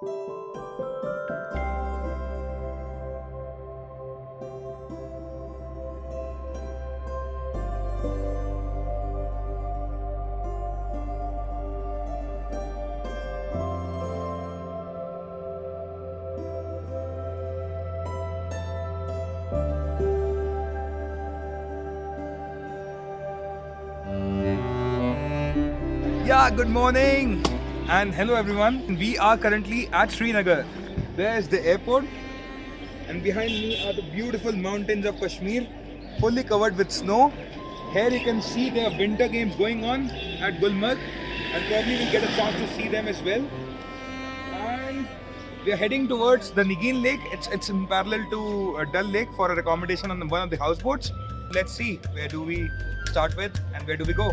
Yeah, good morning and hello everyone. We are currently at Srinagar. There's the airport and behind me are the beautiful mountains of Kashmir, fully covered with snow. Here you can see there are winter games going on at Gulmarg and probably we'll get a chance to see them as well. And we are heading towards the Nigin Lake. It's in parallel to Dal Lake for our accommodation on one of the houseboats. Let's see, where do we start with and where do we go?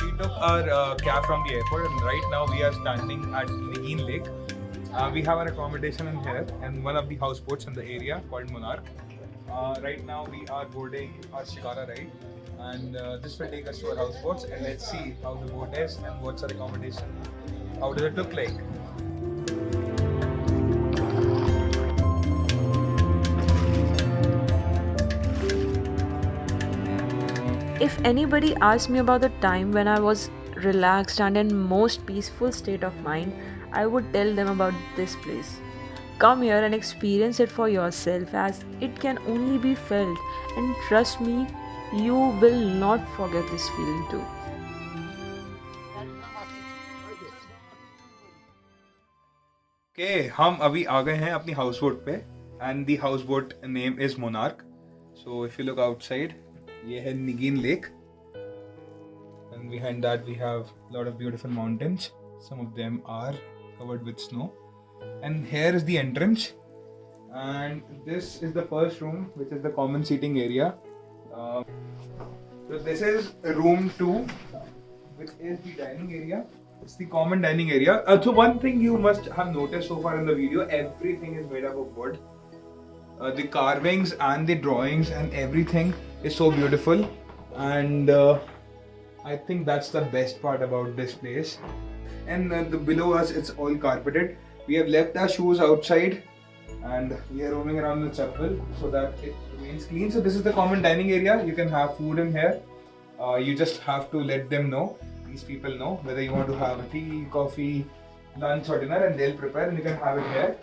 We took our cab from the airport and right now we are standing at Nigin Lake. We have our accommodation in here and one of the houseboats in the area called Monarch. Right now we are boarding our Shikara ride and this will take us to our houseboats and let's see how the boat is and what's our accommodation. How does it look like? If anybody asked me about the time when I was relaxed and in most peaceful state of mind, I would tell them about this place. Come here and experience it for yourself as it can only be felt, and trust me, you will not forget this feeling too. Okay, हम अभी आ गए हैं अपनी houseboat पे and the houseboat name is Monarch. So if you look outside, ये है Nigin Lake and behind that we have a lot of beautiful mountains. Some of them are covered with snow and here is the entrance and this is the first room, which is the common seating area. So this is room 2, which is the dining area. It's the common dining area. So one thing you must have noticed so far in the video, everything is made up of wood. The carvings and the drawings and everything is so beautiful, and I think that's the best part about this place. And below us it's all carpeted. We have left our shoes outside and we are roaming around the chapel so that it remains clean. So this is the common dining area. You can have food in here. You just have to let them know, these people know, whether you want to have a tea, coffee, lunch or dinner, and they'll prepare and you can have it here.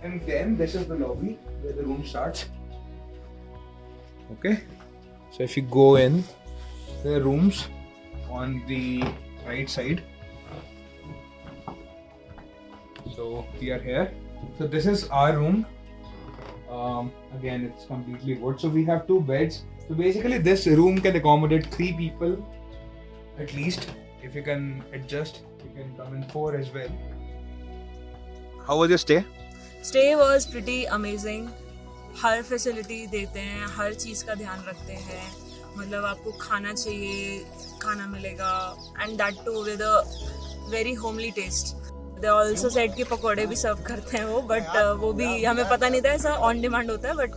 And then this is the lobby where the room starts. Okay, so if you go in, there are rooms on the right side. So we are here. So this is our room. Again, it's completely wood. So we have 2 beds. So basically this room can accommodate 3 people at least. If you can adjust, you can come in 4 as well. How was your stay? Stay was pretty amazing. Her facility देते हैं, हर चीज़ का ध्यान रखते हैं. मतलब आपको खाना चाहिए, खाना मिलेगा, and that too with a very homely taste. They also said कि पकौड़े भी सर्व करते हैं वो, but वो भी हमें पता नहीं था, ऐसा ऑन डिमांड होता है, but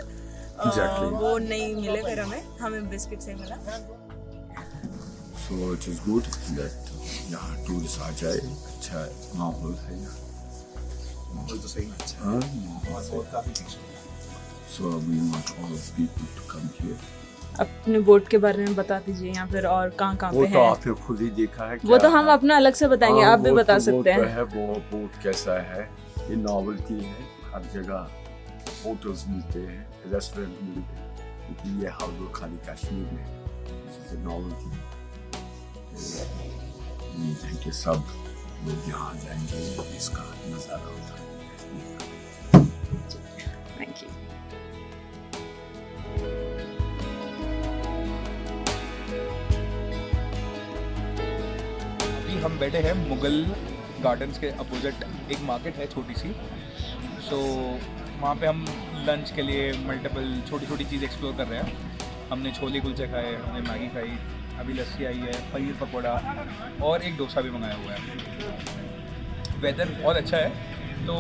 वो नहीं मिले फिर हमें बिस्किट से मिला. So it is good that यहाँ टूरिस्ट आ जाए. अच्छा माहौल है यहाँ. माहौल तो सही में अच्छा है. माहौल काफी अच्छा है. So we want all of people to come here. अपने बोट के बारे में बता दीजिए यहाँ पर और कहाँ पे है. वो तो आपने खुद ही देखा है. वो तो हम अपना अलग से बताएंगे, आप भी बता सकते हैं. वो बोट कैसा है, ये नॉवेल्टी है. हर जगह होटल्स मिलते हैं, रेस्टोरेंट मिलते हैं, लेकिन ये हाउस खाली कश्मीर में. This is novelty. उम्मीद है कि सब लोग यहाँ जाएंगे, इसका नज़ारा उठाएंगे. Thank you. हम बैठे हैं मुगल गार्डन्स के अपोजिट. एक मार्केट है छोटी सी. सो वहाँ पे हम लंच के लिए मल्टीपल छोटी छोटी चीज़ एक्सप्लोर कर रहे हैं. हमने छोले कुलचे खाए, हमने मैगी खाई, अभी लस्सी आई है, पनीर पकौड़ा और एक डोसा भी मंगाया हुआ है. वेदर बहुत अच्छा है तो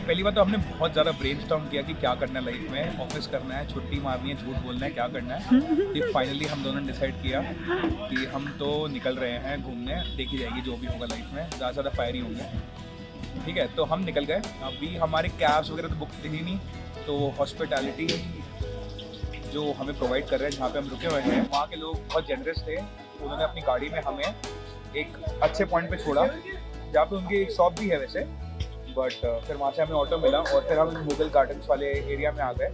पहली बात तो हमने बहुत ज़्यादा ब्रेनस्टॉर्म किया कि क्या करना है लाइफ में, ऑफिस करना है, छुट्टी मारनी है, झूठ बोलना है, क्या करना है। फिर फाइनली हम दोनों ने डिसाइड किया कि हम तो निकल रहे हैं घूमने, देखी जाएगी जो भी होगा लाइफ में, ज़्यादा से ज़्यादा फायर ही होंगे। ठीक है, तो हम निकल गए। अभी हमारे कैब्स वगैरह तो बुक थी ही नहीं, तो हॉस्पिटैलिटी जो हमें प्रोवाइड कर रहे हैं जहाँ पे हम रुके हुए हैं, वहाँ के लोग बहुत जेनरस थे। उन्होंने अपनी गाड़ी में हमें एक अच्छे पॉइंट पे छोड़ा जहाँ पे उनकी एक शॉप भी है वैसे, बट फिर वहाँ से हमें ऑटो मिला और फिर हम मुगल गार्डन्स वाले एरिया में आ गए।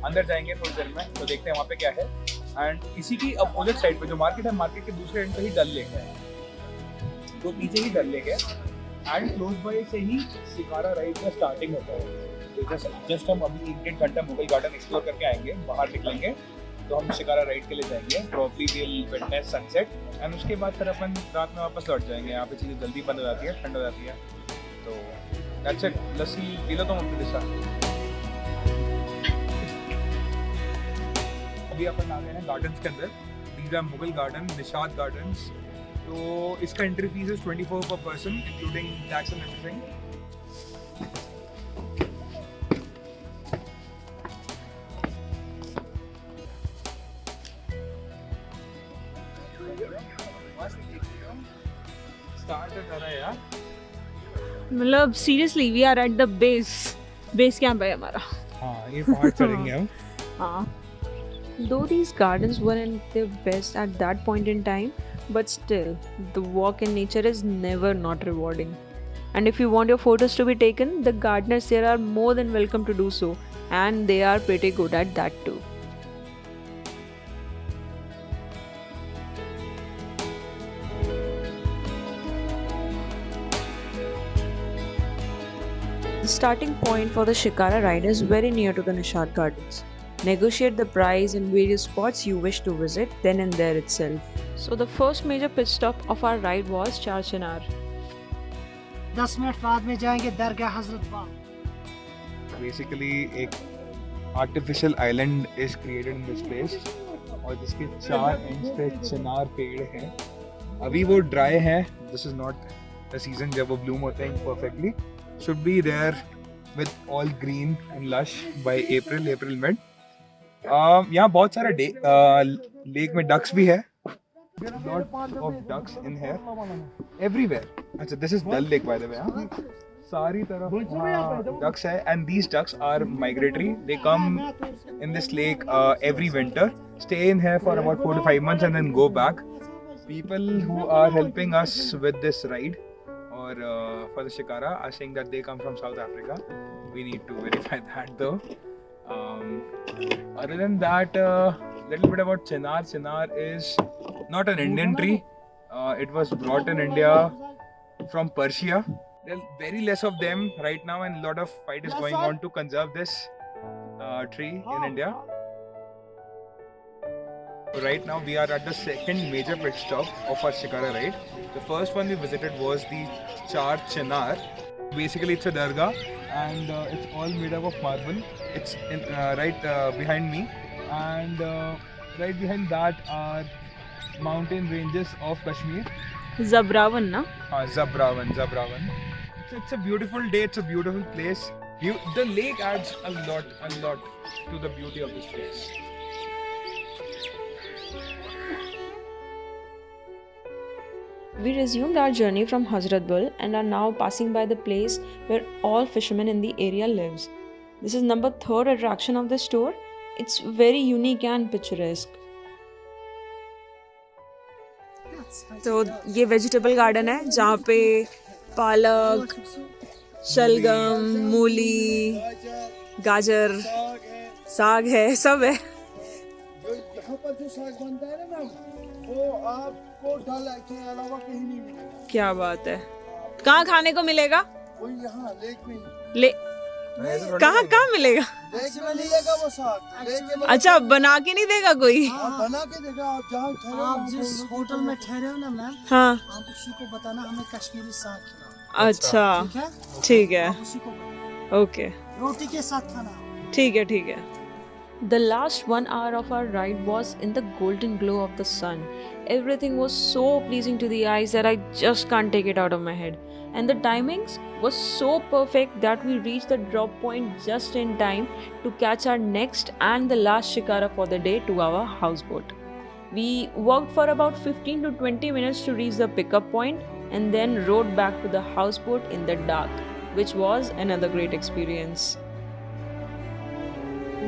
अंदर जाएंगे थोड़ी देर में, तो देखते हैं वहाँ पे क्या है। एंड इसी की अपोजिट साइड पे जो मार्केट है, मार्केट के दूसरे एंड पे ही डल लेक है, तो पीछे ही डल लेक है। एंड क्लोज बाय से ही शिकारा राइड का स्टार्टिंग होता है। तो जस्ट हम अभी 1-1.5 घंटा मुगल गार्डन एक्सप्लोर करके आएंगे, बाहर निकलेंगे तो हम शिकारा राइड के लिए जाएंगे। Probably will witness sunset and उसके बाद फिर अपन रात में वापस लौट जाएंगे। यहाँ पे चीज़ें जल्दी बंद हो जाती है, ठंड हो जाती है। तो that's it. Lassi P low तुम अपने दिशा। अभी अपन आ गए हैं गार्डन्स के अंदर। These are Mughal garden, Nishat gardens. तो इसका entry fees is 24 per person including tax and everything. मतलब seriously we are at the base camp है हमारा। हाँ, ये पहाड़ चढ़ेंगे हम। हाँ, Though these gardens weren't their best at that point in time, but still, the walk in nature is never not rewarding. And if you want your photos to be taken, the gardeners there are more than welcome to do so, and they are pretty good at that too. The starting point for the Shikara ride is very near to the Nishat Gardens. Negotiate the price in various spots you wish to visit then and there itself. So the first major pit stop of our ride was Char Chinar. 10 minute बाद में जाएंगे दरगाह हजरत बाग। Basically एक artificial island is created in this place और जिसके 4 inch पे चिनार पेड़ हैं। अभी वो ड्राई है, this is not the season जब वो ब्लूम होते हैं perfectly. Should be there with all green and lush by April mid. यहाँ बहुत सारा लेक में डक्स भी है, lot of ducks in here everywhere. अच्छा, this is Dal Lake by the way. हाँ, सारी तरफ ducks है and these ducks are migratory. They come in this lake every winter, stay in here for about 4 to 5 months and then go back. People who are helping us with this ride or for the Shikara are saying that they come from South Africa. We need to verify that though. Other than that, little bit about Chinar. Chinar is not an Indian tree. It was brought in India from Persia. There are very less of them right now, and a lot of fight is going on to conserve this tree in India. Right now, we are at the second major pit stop of our Shikara ride. The first one we visited was the Char Chinar. Basically, it's a dargah, and it's all made up of marble. It's right behind me, and right behind that are mountain ranges of Kashmir. Zabrawan ना? Zabrawan. It's a beautiful day. It's a beautiful place. The lake adds a lot to the beauty of this place. We resumed our journey from Hazrat Bal and are now passing by the place where all fishermen in the area lives. This is number 3rd attraction of this tour. It's very unique and picturesque. तो ये vegetable garden है जहाँ पे पालक, शलगम, मूली, गाजर, साग है, सब है। यहाँ पर जो साग बनता है ना मैम, वो आपको डल के अलावा कहीं नहीं मिलेगा। क्या बात है? कहाँ खाने को मिलेगा? वो यहाँ लेक में ले कहाँ मिलेगा? लेक में मिलेगा वो साग। लेक में अच्छा, बना के नहीं देगा कोई? आप बना के देगा। आप जहाँ ठहरे आप जिस होटल में ठहरे हो ना मैम, हाँ, आप उसी को बताना हमें कश्मीरी साग खिलाओ। अच्छा, ठीक है? ठीक है, आप उसी को बताना। ओके, रोटी के साथ खाना। ठीक है। The last 1 hour of our ride was in the golden glow of the sun. Everything was so pleasing to the eyes that I just can't take it out of my head. And the timings was so perfect that we reached the drop point just in time to catch our next and the last shikara for the day to our houseboat. We walked for about 15 to 20 minutes to reach the pickup point and then rode back to the houseboat in the dark, which was another great experience.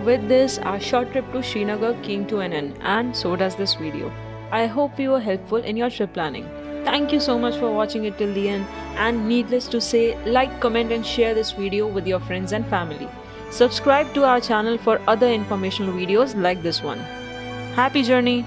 With this, our short trip to Srinagar came to an end, and so does this video. I hope we were helpful in your trip planning. Thank you so much for watching it till the end, and needless to say, like, comment and share this video with your friends and family. Subscribe to our channel for other informational videos like this one. Happy journey!